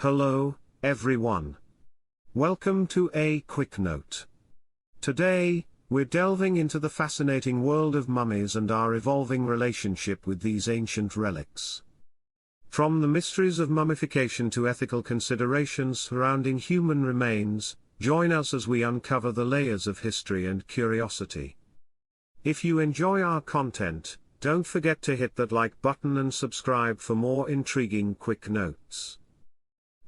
Hello, everyone. Welcome to a quick note. Today, we're delving into the fascinating world of mummies and our evolving relationship with these ancient relics. From the mysteries of mummification to ethical considerations surrounding human remains, join us as we uncover the layers of history and curiosity. If you enjoy our content, don't forget to hit that like button and subscribe for more intriguing quick notes.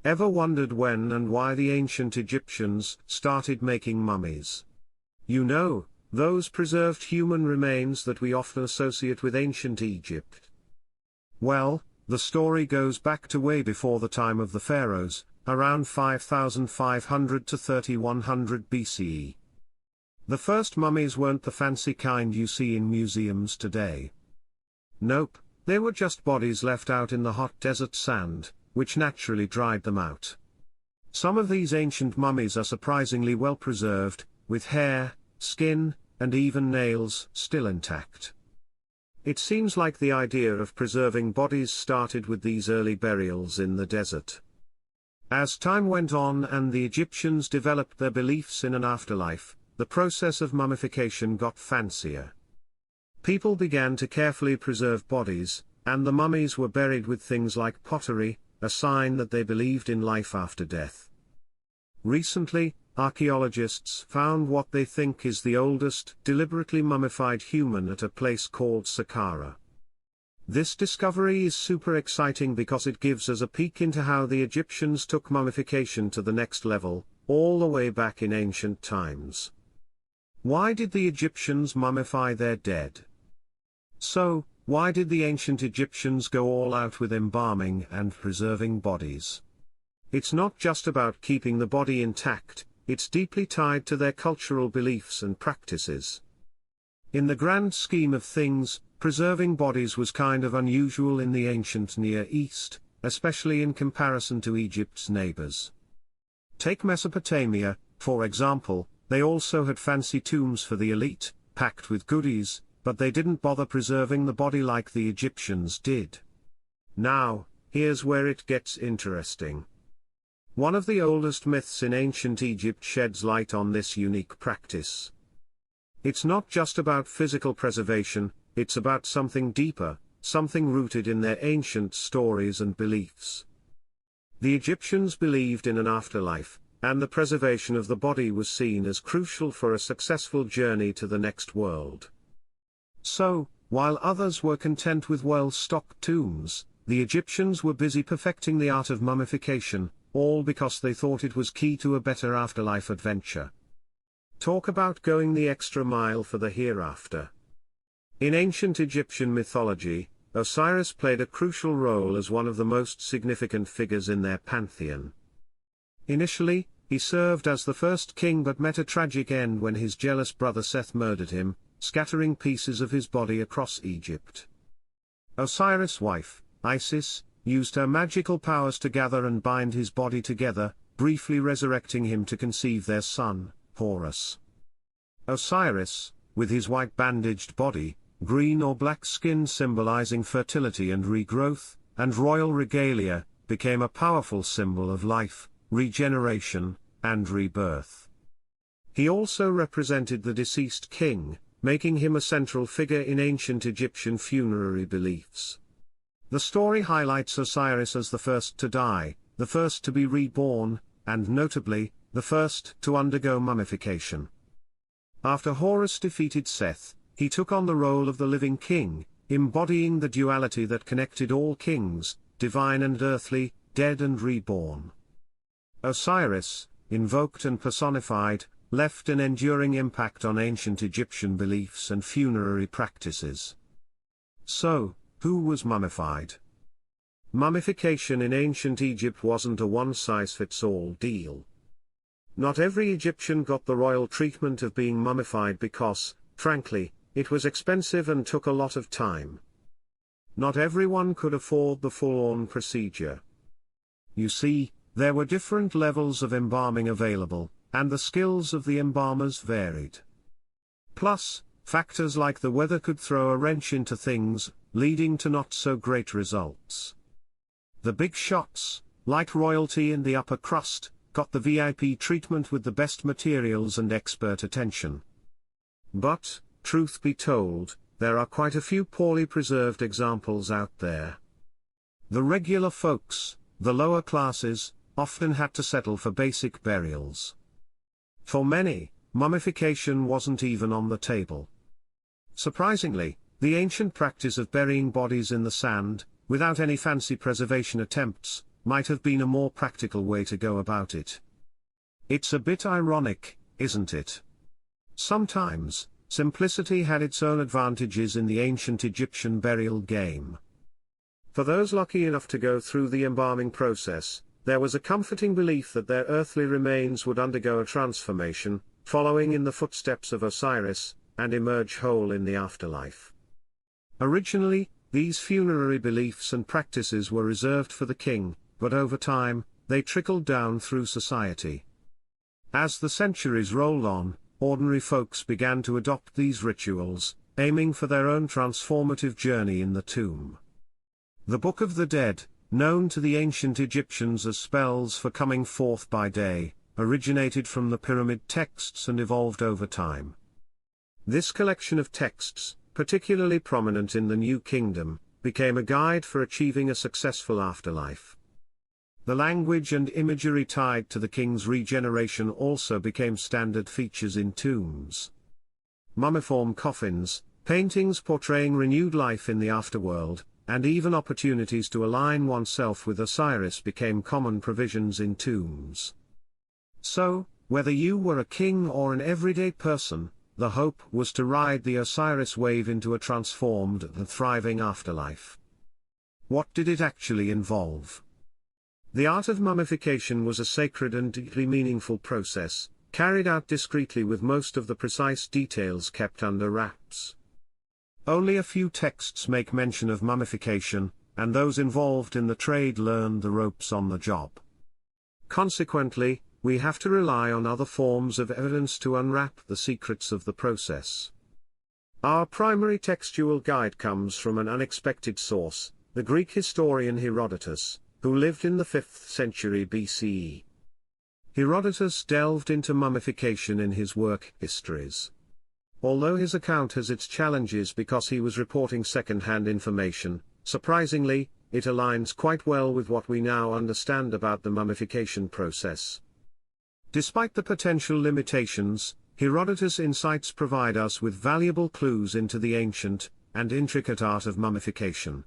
Ever wondered when and why the ancient Egyptians started making mummies? You know, those preserved human remains that we often associate with ancient Egypt. Well, the story goes back to way before the time of the pharaohs, around 5500 to 3100 BCE. The first mummies weren't the fancy kind you see in museums today. Nope, they were just bodies left out in the hot desert sand, which naturally dried them out. Some of these ancient mummies are surprisingly well preserved, with hair, skin, and even nails still intact. It seems like the idea of preserving bodies started with these early burials in the desert. As time went on and the Egyptians developed their beliefs in an afterlife, the process of mummification got fancier. People began to carefully preserve bodies, and the mummies were buried with things like pottery, a sign that they believed in life after death. Recently, archaeologists found what they think is the oldest deliberately mummified human at a place called Saqqara. This discovery is super exciting because it gives us a peek into how the Egyptians took mummification to the next level, all the way back in ancient times. Why did the Egyptians mummify their dead? So, why did the ancient Egyptians go all out with embalming and preserving bodies? It's not just about keeping the body intact, it's deeply tied to their cultural beliefs and practices. In the grand scheme of things, preserving bodies was kind of unusual in the ancient Near East, especially in comparison to Egypt's neighbors. Take Mesopotamia, for example, they also had fancy tombs for the elite, packed with goodies, but they didn't bother preserving the body like the Egyptians did. Now, here's where it gets interesting. One of the oldest myths in ancient Egypt sheds light on this unique practice. It's not just about physical preservation, it's about something deeper, something rooted in their ancient stories and beliefs. The Egyptians believed in an afterlife, and the preservation of the body was seen as crucial for a successful journey to the next world. So, while others were content with well-stocked tombs, the Egyptians were busy perfecting the art of mummification, all because they thought it was key to a better afterlife adventure. Talk about going the extra mile for the hereafter. In ancient Egyptian mythology, Osiris played a crucial role as one of the most significant figures in their pantheon. Initially, he served as the first king but met a tragic end when his jealous brother Seth murdered him, scattering pieces of his body across Egypt. Osiris' wife, Isis, used her magical powers to gather and bind his body together, briefly resurrecting him to conceive their son, Horus. Osiris, with his white bandaged body, green or black skin symbolizing fertility and regrowth, and royal regalia, became a powerful symbol of life, regeneration, and rebirth. He also represented the deceased king, making him a central figure in ancient Egyptian funerary beliefs. The story highlights Osiris as the first to die, the first to be reborn, and notably, the first to undergo mummification. After Horus defeated Seth, he took on the role of the living king, embodying the duality that connected all kings, divine and earthly, dead and reborn. Osiris, invoked and personified, left an enduring impact on ancient Egyptian beliefs and funerary practices. So, who was mummified? Mummification in ancient Egypt wasn't a one-size-fits-all deal. Not every Egyptian got the royal treatment of being mummified because, frankly, it was expensive and took a lot of time. Not everyone could afford the full-on procedure. You see, there were different levels of embalming available, and the skills of the embalmers varied. Plus, factors like the weather could throw a wrench into things, leading to not so great results. The big shots, like royalty in the upper crust, got the VIP treatment with the best materials and expert attention. But, truth be told, there are quite a few poorly preserved examples out there. The regular folks, the lower classes, often had to settle for basic burials. For many, mummification wasn't even on the table. Surprisingly, the ancient practice of burying bodies in the sand, without any fancy preservation attempts, might have been a more practical way to go about it. It's a bit ironic, isn't it? Sometimes, simplicity had its own advantages in the ancient Egyptian burial game. For those lucky enough to go through the embalming process, there was a comforting belief that their earthly remains would undergo a transformation, following in the footsteps of Osiris, and emerge whole in the afterlife. Originally, these funerary beliefs and practices were reserved for the king, but over time, they trickled down through society. As the centuries rolled on, ordinary folks began to adopt these rituals, aiming for their own transformative journey in the tomb. The Book of the Dead, known to the ancient Egyptians as spells for coming forth by day, originated from the pyramid texts and evolved over time. This collection of texts, particularly prominent in the New Kingdom, became a guide for achieving a successful afterlife. The language and imagery tied to the king's regeneration also became standard features in tombs. Mummiform coffins, paintings portraying renewed life in the afterworld, and even opportunities to align oneself with Osiris became common provisions in tombs. So, whether you were a king or an everyday person, the hope was to ride the Osiris wave into a transformed and thriving afterlife. What did it actually involve? The art of mummification was a sacred and deeply meaningful process, carried out discreetly with most of the precise details kept under wraps. Only a few texts make mention of mummification, and those involved in the trade learned the ropes on the job. Consequently, we have to rely on other forms of evidence to unwrap the secrets of the process. Our primary textual guide comes from an unexpected source, the Greek historian Herodotus, who lived in the 5th century BCE. Herodotus delved into mummification in his work Histories. Although his account has its challenges because he was reporting second-hand information, surprisingly, it aligns quite well with what we now understand about the mummification process. Despite the potential limitations, Herodotus' insights provide us with valuable clues into the ancient and intricate art of mummification.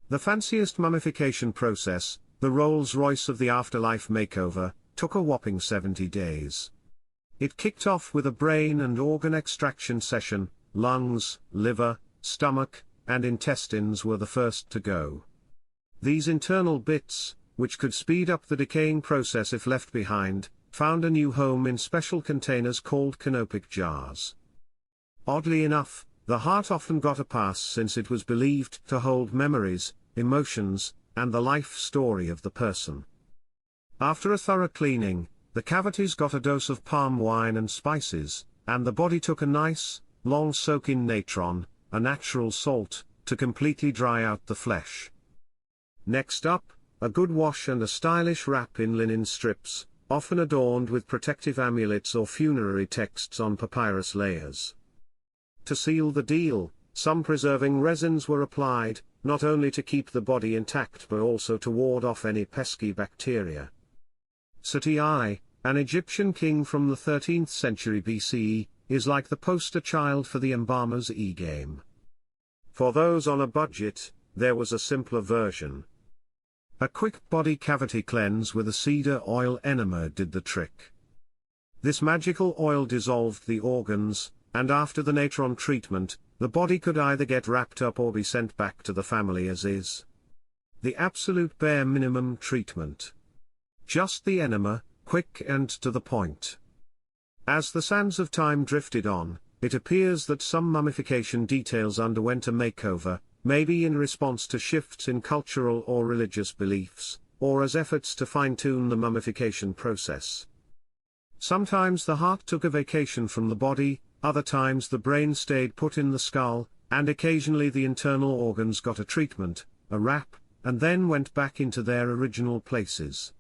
The fanciest mummification process, the Rolls-Royce of the afterlife makeover, took a whopping 70 days. It kicked off with a brain and organ extraction session. Lungs, liver, stomach, and intestines were the first to go. These internal bits, which could speed up the decaying process if left behind, found a new home in special containers called canopic jars. Oddly enough, the heart often got a pass since it was believed to hold memories, emotions, and the life story of the person. After a thorough cleaning, the cavities got a dose of palm wine and spices, and the body took a nice, long soak in natron, a natural salt, to completely dry out the flesh. Next up, a good wash and a stylish wrap in linen strips, often adorned with protective amulets or funerary texts on papyrus layers. To seal the deal, some preserving resins were applied, not only to keep the body intact but also to ward off any pesky bacteria. Seti I, an Egyptian king from the 13th century BCE, is like the poster child for the embalmer's e-game. For those on a budget, there was a simpler version. A quick body cavity cleanse with a cedar oil enema did the trick. This magical oil dissolved the organs, and after the natron treatment, the body could either get wrapped up or be sent back to the family as is. The absolute bare minimum treatment. Just the enema, quick and to the point. As the sands of time drifted on, it appears that some mummification details underwent a makeover, maybe in response to shifts in cultural or religious beliefs, or as efforts to fine-tune the mummification process. Sometimes the heart took a vacation from the body, other times the brain stayed put in the skull, and occasionally the internal organs got a treatment, a wrap, and then went back into their original places.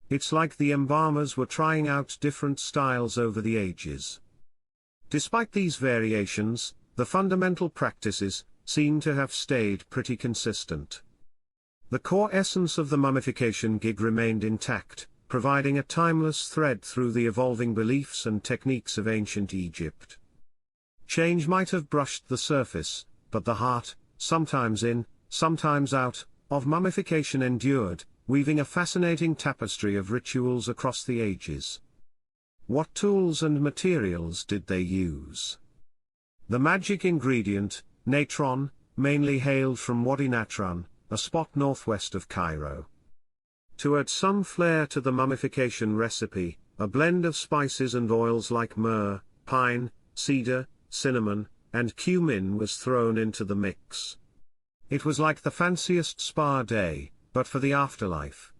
It's like the embalmers were trying out different styles over the ages. Despite these variations, the fundamental practices seem to have stayed pretty consistent. The core essence of the mummification gig remained intact, providing a timeless thread through the evolving beliefs and techniques of ancient Egypt. Change might have brushed the surface, but the heart, sometimes in, sometimes out, of mummification endured, weaving a fascinating tapestry of rituals across the ages. What tools and materials did they use? The magic ingredient, natron, mainly hailed from Wadi Natron, a spot northwest of Cairo. To add some flair to the mummification recipe, a blend of spices and oils like myrrh, pine, cedar, cinnamon, and cumin was thrown into the mix. It was like the fanciest spa day, but for the afterlife.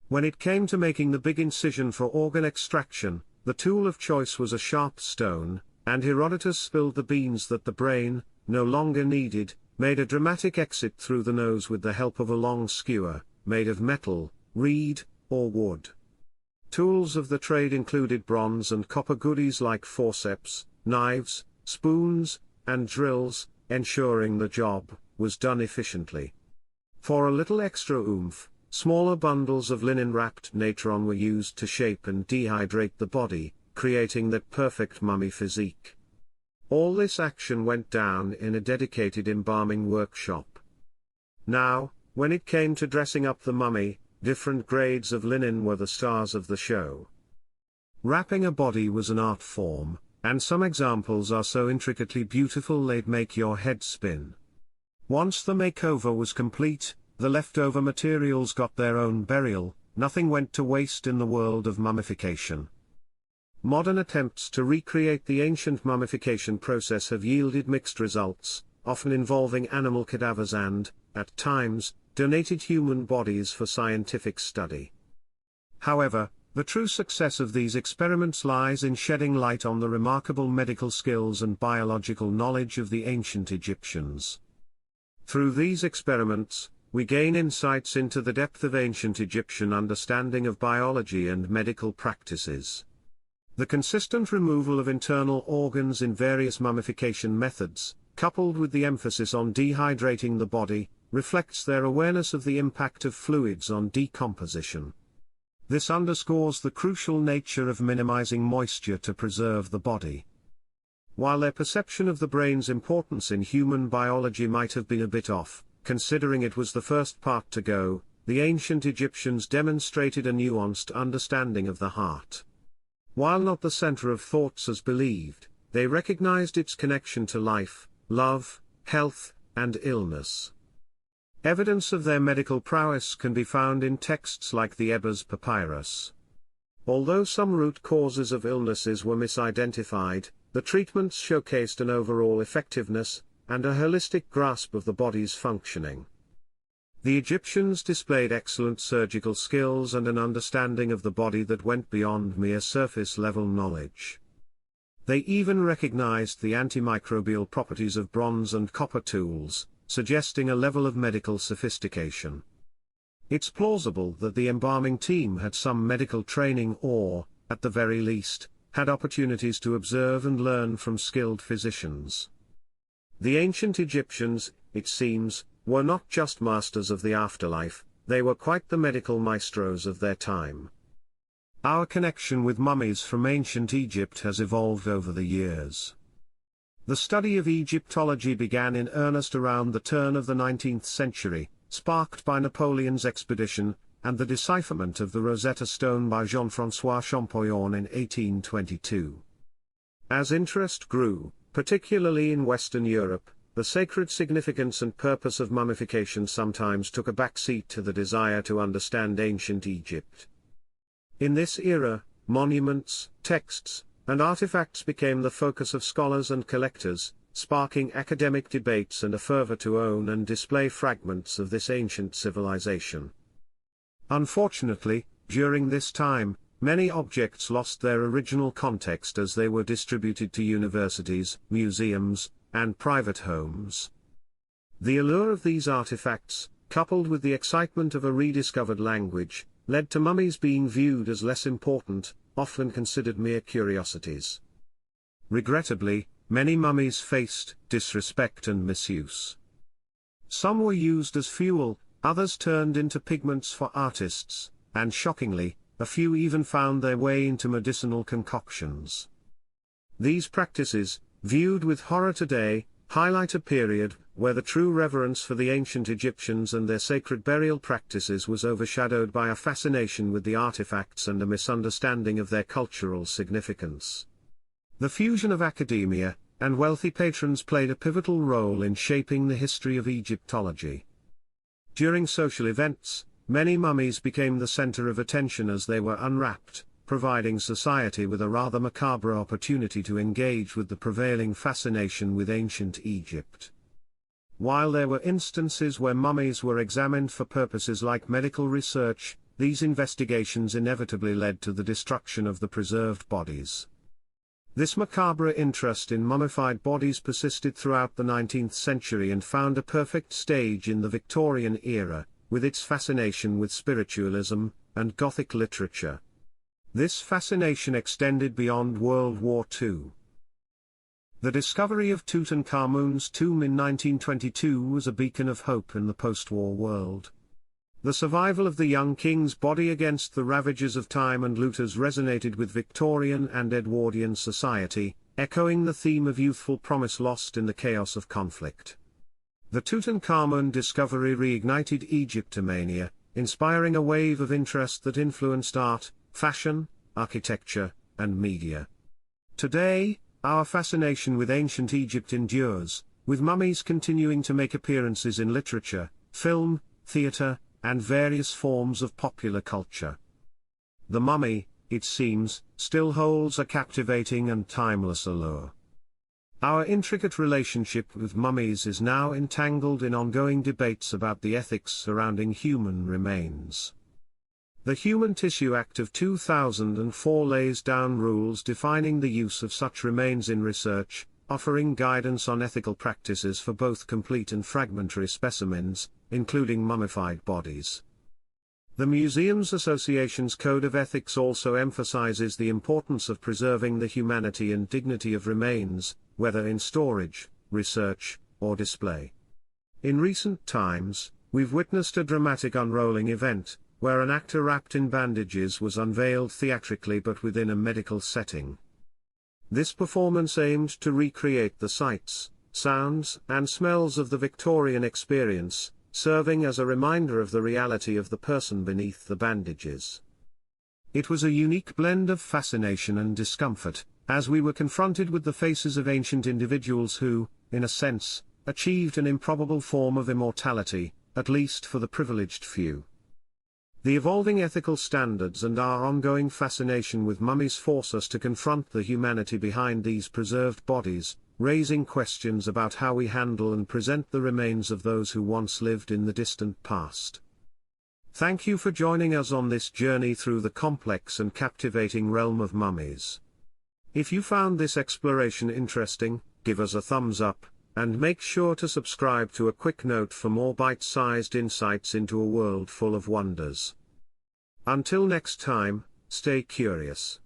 When it came to making the big incision for organ extraction, the tool of choice was a sharp stone, and Herodotus spilled the beans that the brain, no longer needed, made a dramatic exit through the nose with the help of a long skewer, made of metal, reed, or wood. Tools of the trade included bronze and copper goodies like forceps, knives, spoons, and drills, ensuring the job was done efficiently. For a little extra oomph, smaller bundles of linen-wrapped natron were used to shape and dehydrate the body, creating that perfect mummy physique. All this action went down in a dedicated embalming workshop. Now, when it came to dressing up the mummy, different grades of linen were the stars of the show. Wrapping a body was an art form, and some examples are so intricately beautiful they'd make your head spin. Once the makeover was complete, the leftover materials got their own burial, nothing went to waste in the world of mummification. Modern attempts to recreate the ancient mummification process have yielded mixed results, often involving animal cadavers and, at times, donated human bodies for scientific study. However, the true success of these experiments lies in shedding light on the remarkable medical skills and biological knowledge of the ancient Egyptians. Through these experiments, we gain insights into the depth of ancient Egyptian understanding of biology and medical practices. The consistent removal of internal organs in various mummification methods, coupled with the emphasis on dehydrating the body, reflects their awareness of the impact of fluids on decomposition. This underscores the crucial nature of minimizing moisture to preserve the body. While their perception of the brain's importance in human biology might have been a bit off, considering it was the first part to go, the ancient Egyptians demonstrated a nuanced understanding of the heart. While not the center of thoughts as believed, they recognized its connection to life, love, health, and illness. Evidence of their medical prowess can be found in texts like the Ebers Papyrus. Although some root causes of illnesses were misidentified, the treatments showcased an overall effectiveness, and a holistic grasp of the body's functioning. The Egyptians displayed excellent surgical skills and an understanding of the body that went beyond mere surface-level knowledge. They even recognized the antimicrobial properties of bronze and copper tools, suggesting a level of medical sophistication. It's plausible that the embalming team had some medical training or, at the very least, had opportunities to observe and learn from skilled physicians. The ancient Egyptians, it seems, were not just masters of the afterlife, they were quite the medical maestros of their time. Our connection with mummies from ancient Egypt has evolved over the years. The study of Egyptology began in earnest around the turn of the 19th century, sparked by Napoleon's expedition, and the decipherment of the Rosetta Stone by Jean-François Champollion in 1822. As interest grew, particularly in Western Europe, the sacred significance and purpose of mummification sometimes took a backseat to the desire to understand ancient Egypt. In this era, monuments, texts, and artifacts became the focus of scholars and collectors, sparking academic debates and a fervor to own and display fragments of this ancient civilization. Unfortunately, during this time, many objects lost their original context as they were distributed to universities, museums, and private homes. The allure of these artifacts, coupled with the excitement of a rediscovered language, led to mummies being viewed as less important, often considered mere curiosities. Regrettably, many mummies faced disrespect and misuse. Some were used as fuel, others turned into pigments for artists, and shockingly, a few even found their way into medicinal concoctions. These practices, viewed with horror today, highlight a period where the true reverence for the ancient Egyptians and their sacred burial practices was overshadowed by a fascination with the artifacts and a misunderstanding of their cultural significance. The fusion of academia and wealthy patrons played a pivotal role in shaping the history of Egyptology. During social events, many mummies became the center of attention as they were unwrapped, providing society with a rather macabre opportunity to engage with the prevailing fascination with ancient Egypt. While there were instances where mummies were examined for purposes like medical research, these investigations inevitably led to the destruction of the preserved bodies. This macabre interest in mummified bodies persisted throughout the 19th century and found a perfect stage in the Victorian era, with its fascination with spiritualism and Gothic literature. This fascination extended beyond World War II. The discovery of Tutankhamun's tomb in 1922 was a beacon of hope in the post-war world. The survival of the young king's body against the ravages of time and looters resonated with Victorian and Edwardian society, echoing the theme of youthful promise lost in the chaos of conflict. The Tutankhamun discovery reignited Egyptomania, inspiring a wave of interest that influenced art, fashion, architecture, and media. Today, our fascination with ancient Egypt endures, with mummies continuing to make appearances in literature, film, theater, and various forms of popular culture. The mummy, it seems, still holds a captivating and timeless allure. Our intricate relationship with mummies is now entangled in ongoing debates about the ethics surrounding human remains. The Human Tissue Act of 2004 lays down rules defining the use of such remains in research, offering guidance on ethical practices for both complete and fragmentary specimens, including mummified bodies. The Museums Association's Code of Ethics also emphasizes the importance of preserving the humanity and dignity of remains, whether in storage, research, or display. In recent times, we've witnessed a dramatic unrolling event, where an actor wrapped in bandages was unveiled theatrically but within a medical setting. This performance aimed to recreate the sights, sounds, and smells of the Victorian experience, serving as a reminder of the reality of the person beneath the bandages. It was a unique blend of fascination and discomfort, as we were confronted with the faces of ancient individuals who, in a sense, achieved an improbable form of immortality, at least for the privileged few. The evolving ethical standards and our ongoing fascination with mummies force us to confront the humanity behind these preserved bodies, raising questions about how we handle and present the remains of those who once lived in the distant past. Thank you for joining us on this journey through the complex and captivating realm of mummies. If you found this exploration interesting, give us a thumbs up, and make sure to subscribe to A Quick Note for more bite-sized insights into a world full of wonders. Until next time, stay curious.